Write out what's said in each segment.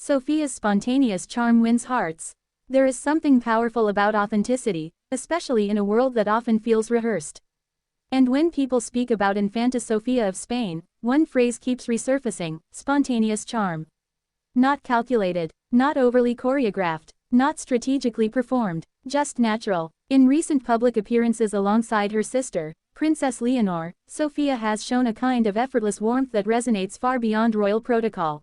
Sofia's spontaneous charm wins hearts. There is something powerful about authenticity, especially in a world that often feels rehearsed. And when people speak about Infanta Sofía of Spain, one phrase keeps resurfacing: spontaneous charm. Not calculated, not overly choreographed, not strategically performed, just natural. In recent public appearances alongside her sister, Princess Leonor, Sofía has shown a kind of effortless warmth that resonates far beyond royal protocol.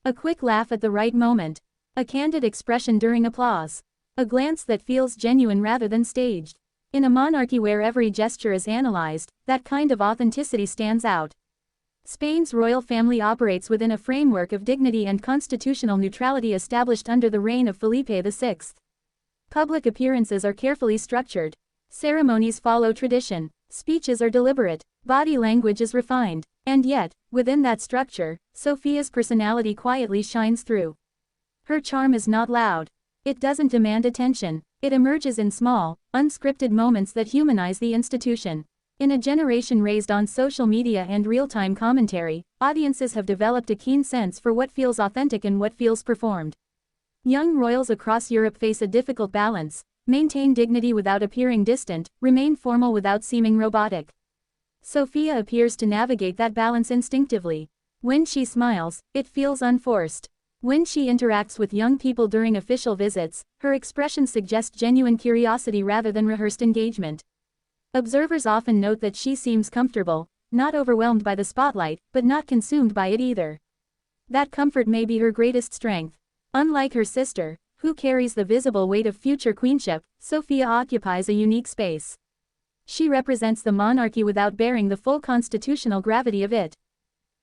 A quick laugh at the right moment. A candid expression during applause. A glance that feels genuine rather than staged. In a monarchy where every gesture is analyzed, that kind of authenticity stands out. Spain's royal family operates within a framework of dignity and constitutional neutrality established under the reign of Felipe VI. Public appearances are carefully structured. Ceremonies follow tradition. Speeches are deliberate. Body language is refined. And yet, within that structure, Sofia's personality quietly shines through. Her charm is not loud. It doesn't demand attention. It emerges in small, unscripted moments that humanize the institution. In a generation raised on social media and real-time commentary, audiences have developed a keen sense for what feels authentic and what feels performed. Young royals across Europe face a difficult balance: maintain dignity without appearing distant, remain formal without seeming robotic. Sofía appears to navigate that balance instinctively. When she smiles, it feels unforced. When she interacts with young people during official visits, her expressions suggest genuine curiosity rather than rehearsed engagement. Observers often note that she seems comfortable, not overwhelmed by the spotlight, but not consumed by it either. That comfort may be her greatest strength. Unlike her sister, who carries the visible weight of future queenship, Sofía occupies a unique space. She represents the monarchy without bearing the full constitutional gravity of it.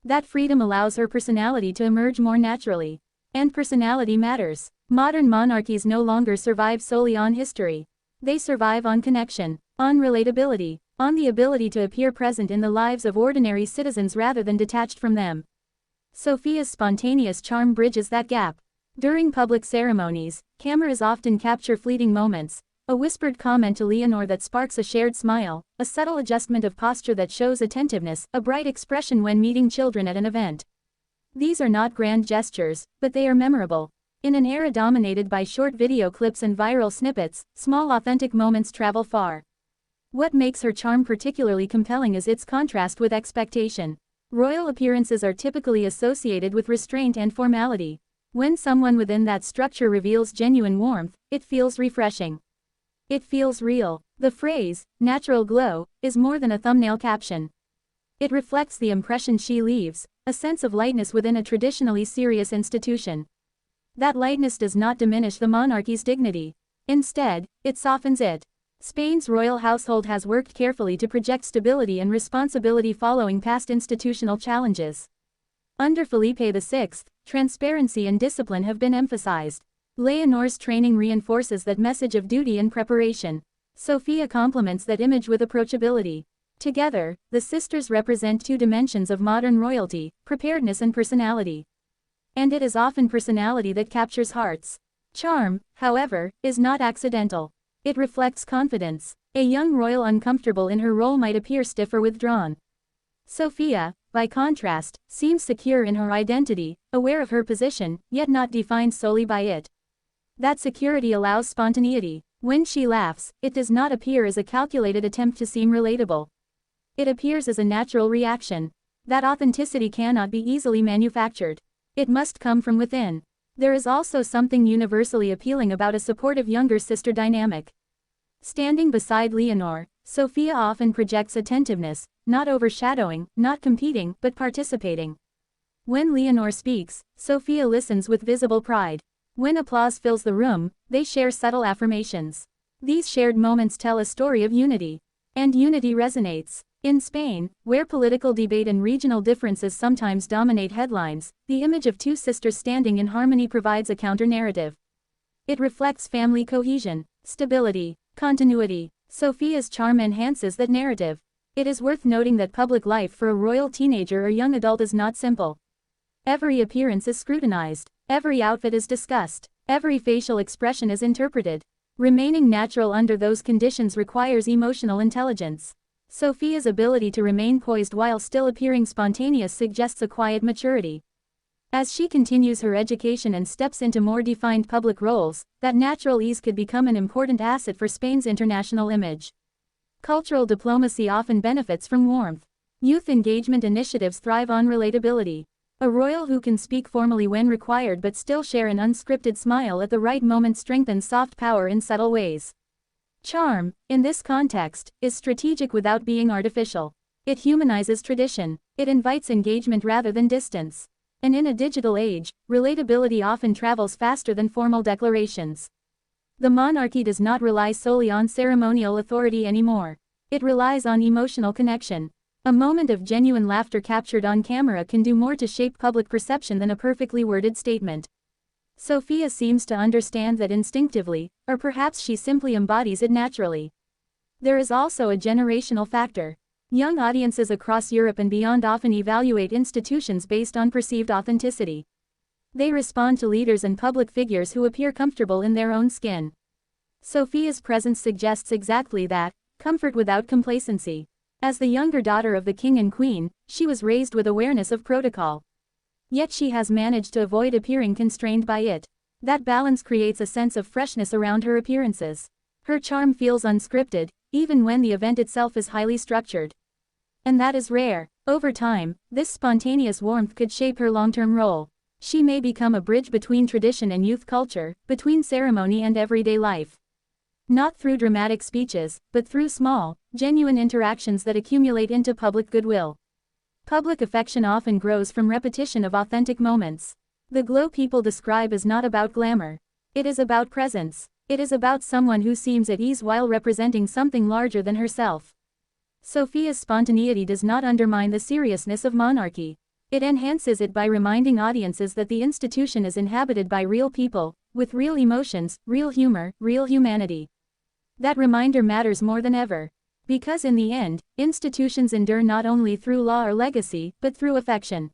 That freedom allows her personality to emerge more naturally. And personality matters. Modern monarchies no longer survive solely on history. They survive on connection, on relatability, on the ability to appear present in the lives of ordinary citizens rather than detached from them. Sofia's spontaneous charm bridges that gap. During public ceremonies, cameras often capture fleeting moments: a whispered comment to Leonor that sparks a shared smile, a subtle adjustment of posture that shows attentiveness, a bright expression when meeting children at an event. These are not grand gestures, but they are memorable. In an era dominated by short video clips and viral snippets, small authentic moments travel far. What makes her charm particularly compelling is its contrast with expectation. Royal appearances are typically associated with restraint and formality. When someone within that structure reveals genuine warmth, it feels refreshing. It feels real. The phrase, "natural glow," is more than a thumbnail caption. It reflects the impression she leaves, a sense of lightness within a traditionally serious institution. That lightness does not diminish the monarchy's dignity. Instead, it softens it. Spain's royal household has worked carefully to project stability and responsibility following past institutional challenges. Under Felipe VI, transparency and discipline have been emphasized. Leonor's training reinforces that message of duty and preparation. Sofía complements that image with approachability. Together, the sisters represent two dimensions of modern royalty: preparedness and personality. And it is often personality that captures hearts. Charm, however, is not accidental. It reflects confidence. A young royal uncomfortable in her role might appear stiff or withdrawn. Sofía, by contrast, seems secure in her identity, aware of her position, yet not defined solely by it. That security allows spontaneity. When she laughs, it does not appear as a calculated attempt to seem relatable. It appears as a natural reaction. That authenticity cannot be easily manufactured. It must come from within. There is also something universally appealing about a supportive younger sister dynamic. Standing beside Leonor, Sofía often projects attentiveness, not overshadowing, not competing, but participating. When Leonor speaks, Sofía listens with visible pride. When applause fills the room, they share subtle affirmations. These shared moments tell a story of unity. And unity resonates. In Spain, where political debate and regional differences sometimes dominate headlines, the image of two sisters standing in harmony provides a counter-narrative. It reflects family cohesion, stability, continuity. Sofia's charm enhances that narrative. It is worth noting that public life for a royal teenager or young adult is not simple. Every appearance is scrutinized. Every outfit is discussed. Every facial expression is interpreted. Remaining natural under those conditions requires emotional intelligence. Sofia's ability to remain poised while still appearing spontaneous suggests a quiet maturity. As she continues her education and steps into more defined public roles, that natural ease could become an important asset for Spain's international image. Cultural diplomacy often benefits from warmth. Youth engagement initiatives thrive on relatability. A royal who can speak formally when required but still share an unscripted smile at the right moment strengthens soft power in subtle ways. Charm, in this context, is strategic without being artificial. It humanizes tradition. It invites engagement rather than distance. And in a digital age, relatability often travels faster than formal declarations. The monarchy does not rely solely on ceremonial authority anymore. It relies on emotional connection. A moment of genuine laughter captured on camera can do more to shape public perception than a perfectly worded statement. Sofía seems to understand that instinctively, or perhaps she simply embodies it naturally. There is also a generational factor. Young audiences across Europe and beyond often evaluate institutions based on perceived authenticity. They respond to leaders and public figures who appear comfortable in their own skin. Sofía's presence suggests exactly that, comfort without complacency. As the younger daughter of the king and queen, she was raised with awareness of protocol. Yet she has managed to avoid appearing constrained by it. That balance creates a sense of freshness around her appearances. Her charm feels unscripted, even when the event itself is highly structured. And that is rare. Over time, this spontaneous warmth could shape her long-term role. She may become a bridge between tradition and youth culture, between ceremony and everyday life. Not through dramatic speeches, but through small, genuine interactions that accumulate into public goodwill. Public affection often grows from repetition of authentic moments. The glow people describe is not about glamour. It is about presence. It is about someone who seems at ease while representing something larger than herself. Sofía's spontaneity does not undermine the seriousness of monarchy. It enhances it by reminding audiences that the institution is inhabited by real people, with real emotions, real humor, real humanity. That reminder matters more than ever. Because in the end, institutions endure not only through law or legacy, but through affection.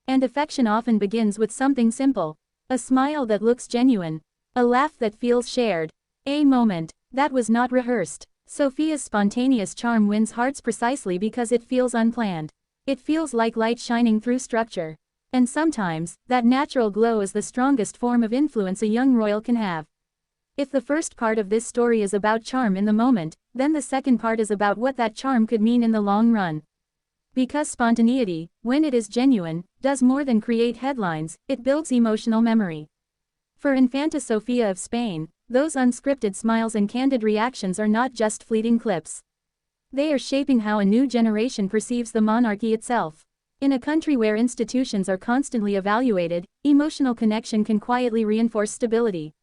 And affection often begins with something simple. A smile that looks genuine. A laugh that feels shared. A moment that was not rehearsed. Sofía's spontaneous charm wins hearts precisely because it feels unplanned. It feels like light shining through structure. And sometimes, that natural glow is the strongest form of influence a young royal can have. If the first part of this story is about charm in the moment, then the second part is about what that charm could mean in the long run. Because spontaneity, when it is genuine, does more than create headlines, it builds emotional memory. For Infanta Sofía of Spain, those unscripted smiles and candid reactions are not just fleeting clips. They are shaping how a new generation perceives the monarchy itself. In a country where institutions are constantly evaluated, emotional connection can quietly reinforce stability.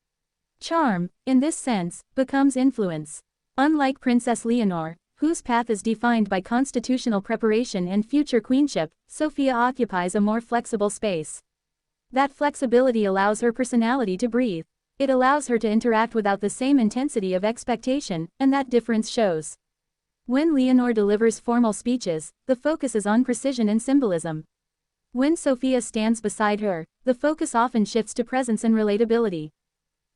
Charm, in this sense, becomes influence. Unlike Princess Leonor, whose path is defined by constitutional preparation and future queenship, Sofía occupies a more flexible space. That flexibility allows her personality to breathe. It allows her to interact without the same intensity of expectation, and that difference shows. When Leonor delivers formal speeches, the focus is on precision and symbolism. When Sofía stands beside her, the focus often shifts to presence and relatability.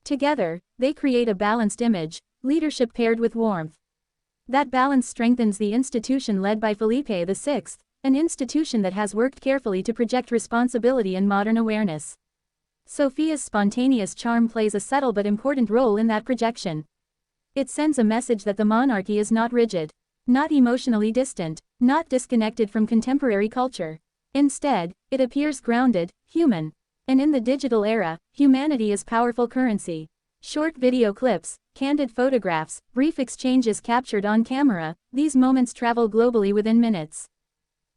Together, they create a balanced image, leadership paired with warmth. That balance strengthens the institution led by Felipe VI, an institution that has worked carefully to project responsibility and modern awareness. Sofía's spontaneous charm plays a subtle but important role in that projection. It sends a message that the monarchy is not rigid, not emotionally distant, not disconnected from contemporary culture. Instead, it appears grounded, human. And in the digital era, humanity is powerful currency. Short video clips, candid photographs, brief exchanges captured on camera, these moments travel globally within minutes.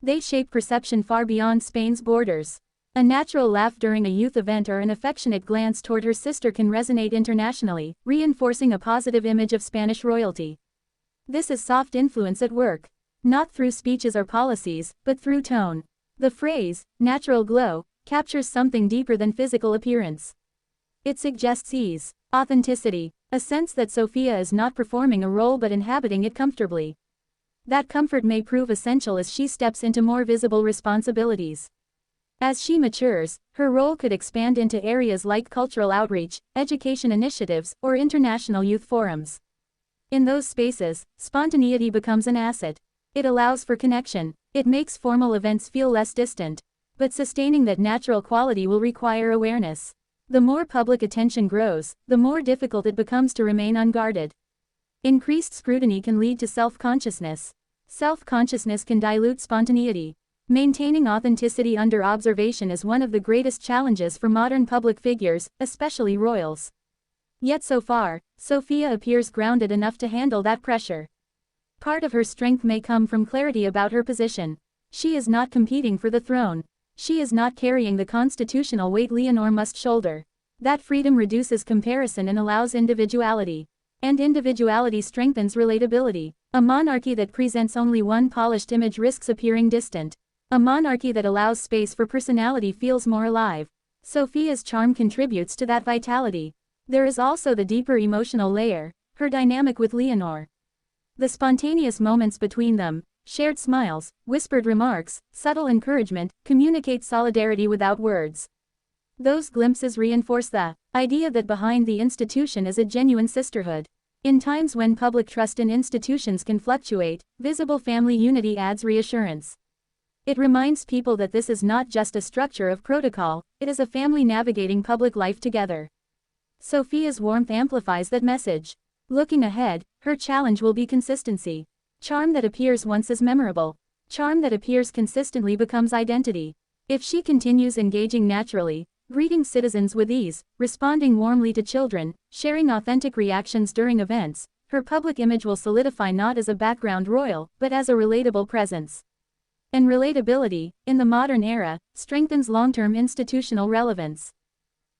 They shape perception far beyond Spain's borders. A natural laugh during a youth event or an affectionate glance toward her sister can resonate internationally, reinforcing a positive image of Spanish royalty. This is soft influence at work. Not through speeches or policies, but through tone. The phrase, natural glow, captures something deeper than physical appearance. It suggests ease, authenticity, a sense that Sofía is not performing a role but inhabiting it comfortably. That comfort may prove essential as she steps into more visible responsibilities. As she matures, her role could expand into areas like cultural outreach, education initiatives, or international youth forums. In those spaces, spontaneity becomes an asset. It allows for connection. It makes formal events feel less distant. But sustaining that natural quality will require awareness. The more public attention grows, the more difficult it becomes to remain unguarded. Increased scrutiny can lead to self-consciousness. Self-consciousness can dilute spontaneity. Maintaining authenticity under observation is one of the greatest challenges for modern public figures, especially royals. Yet so far, Sofía appears grounded enough to handle that pressure. Part of her strength may come from clarity about her position. She is not competing for the throne. She is not carrying the constitutional weight Leonor must shoulder. That freedom reduces comparison and allows individuality. And individuality strengthens relatability. A monarchy that presents only one polished image risks appearing distant. A monarchy that allows space for personality feels more alive. Sofía's charm contributes to that vitality. There is also the deeper emotional layer, her dynamic with Leonor. The spontaneous moments between them, shared smiles, whispered remarks, subtle encouragement, communicate solidarity without words. Those glimpses reinforce the idea that behind the institution is a genuine sisterhood. In times when public trust in institutions can fluctuate, visible family unity adds reassurance. It reminds people that this is not just a structure of protocol, it is a family navigating public life together. Sofía's warmth amplifies that message. Looking ahead, her challenge will be consistency. Charm that appears once is memorable. Charm that appears consistently becomes identity. If she continues engaging naturally, greeting citizens with ease, responding warmly to children, sharing authentic reactions during events, her public image will solidify not as a background royal, but as a relatable presence. And relatability, in the modern era, strengthens long-term institutional relevance.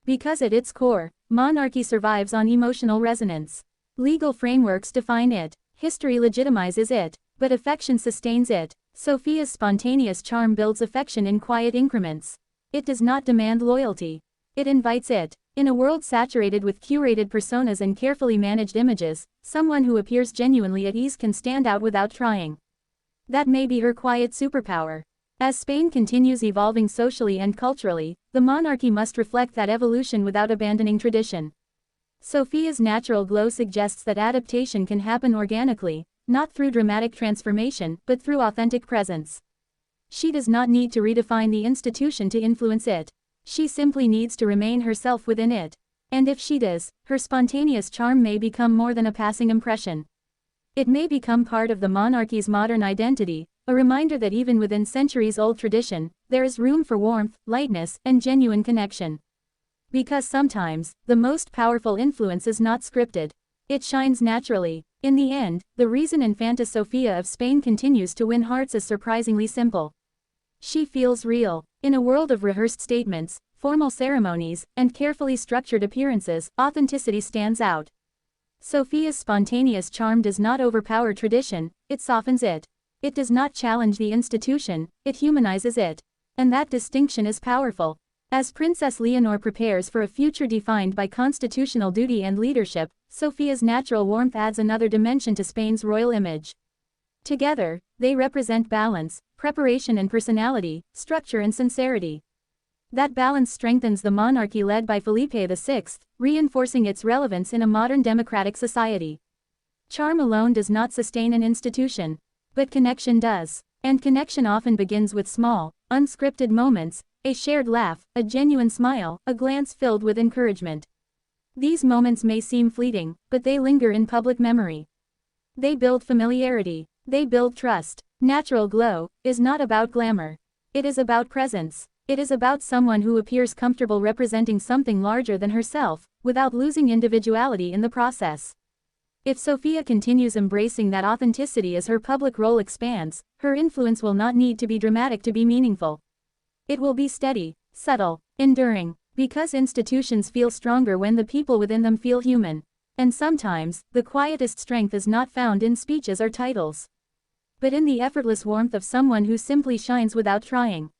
Because at its core, monarchy survives on emotional resonance. Legal frameworks define it. History legitimizes it, but affection sustains it. Sofía's spontaneous charm builds affection in quiet increments. It does not demand loyalty. It invites it. In a world saturated with curated personas and carefully managed images, someone who appears genuinely at ease can stand out without trying. That may be her quiet superpower. As Spain continues evolving socially and culturally, the monarchy must reflect that evolution without abandoning tradition. Sofía's natural glow suggests that adaptation can happen organically, not through dramatic transformation, but through authentic presence. She does not need to redefine the institution to influence it. She simply needs to remain herself within it. And if she does, her spontaneous charm may become more than a passing impression. It may become part of the monarchy's modern identity, a reminder that even within centuries-old tradition, there is room for warmth, lightness, and genuine connection. Because sometimes, the most powerful influence is not scripted. It shines naturally. In the end, the reason Infanta Sofía of Spain continues to win hearts is surprisingly simple. She feels real. In a world of rehearsed statements, formal ceremonies, and carefully structured appearances, authenticity stands out. Sofía's spontaneous charm does not overpower tradition, it softens it. It does not challenge the institution, it humanizes it. And that distinction is powerful. As Princess Leonor prepares for a future defined by constitutional duty and leadership, Sofía's natural warmth adds another dimension to Spain's royal image. Together, they represent balance, preparation and personality, structure and sincerity. That balance strengthens the monarchy led by Felipe VI, reinforcing its relevance in a modern democratic society. Charm alone does not sustain an institution, but connection does. And connection often begins with small, unscripted moments, a shared laugh, a genuine smile, a glance filled with encouragement. These moments may seem fleeting, but they linger in public memory. They build familiarity. They build trust. Natural glow is not about glamour. It is about presence. It is about someone who appears comfortable representing something larger than herself, without losing individuality in the process. If Sofía continues embracing that authenticity as her public role expands, her influence will not need to be dramatic to be meaningful. It will be steady, subtle, enduring, because institutions feel stronger when the people within them feel human. And sometimes, the quietest strength is not found in speeches or titles, but in the effortless warmth of someone who simply shines without trying.